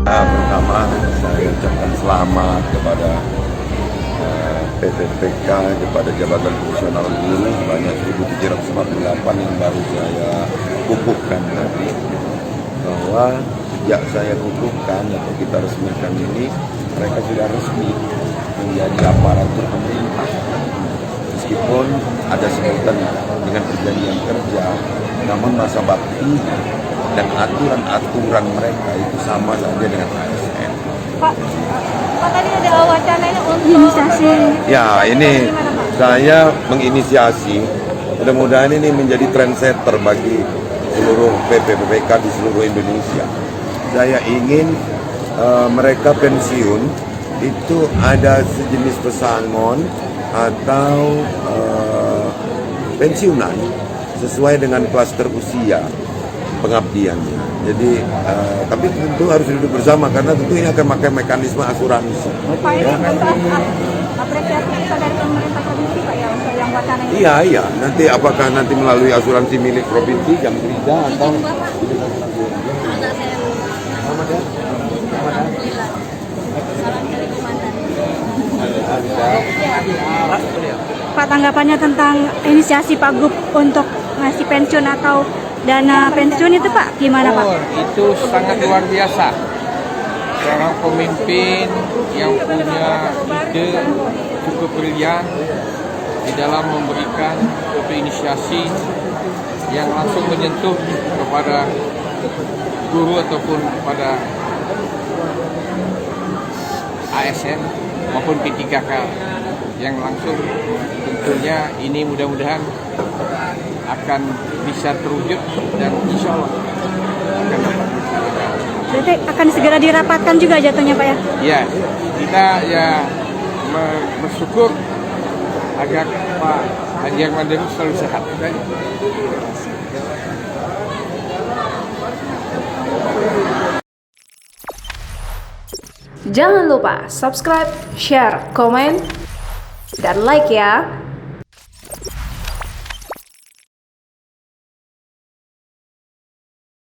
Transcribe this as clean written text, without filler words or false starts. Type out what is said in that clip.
Pertama saya ucapkan selamat kepada PPPK, kepada Jabatan Fungsional Guru sebanyak 1.748 yang baru saya kukuhkan tadi, bahwa sejak saya kukuhkan atau kita resmikan ini, mereka sudah resmi menjadi aparatur pemerintah. Meskipun ada sebutan dengan perjanjian kerja, namun masa baktinya dan aturan-aturan mereka itu sama saja dengan ASN. Pak tadi ada wacananya untuk inisiasi. Ya, ini saya menginisiasi. Mudah-mudahan ini menjadi trendsetter bagi seluruh PPPK di seluruh Indonesia. Saya ingin mereka pensiun itu ada sejenis pesangon atau pensiunan sesuai dengan klaster usia pengabdiannya. Jadi, tapi tentu harus duduk bersama karena tentu ini akan pakai mekanisme asuransi. Pak, ini untuk apresiasi kita dari pemerintah provinsi Pak ya untuk yang wacana ini. Iya. Nanti apakah nanti melalui asuransi milik provinsi jam kerja atau? Pak, tanggapannya tentang inisiasi Pak Gup untuk ngasih pensiun atau dana pensiun itu Pak, gimana Pak? Itu sangat luar biasa. Seorang pemimpin yang punya ide cukup brilian di dalam memberikan suatu inisiasi yang langsung menyentuh kepada guru ataupun kepada ASN maupun P3K yang langsung. Tentunya ini mudah-mudahan akan bisa terwujud dan insya Allah akan dapat dilaksanakan. Berarti akan segera dirapatkan juga jatuhnya Pak ya? Ya, kita bersyukur agar Pak Haji Ahmad Dhani selalu sehat. Jangan lupa subscribe, share, komen, dan like ya.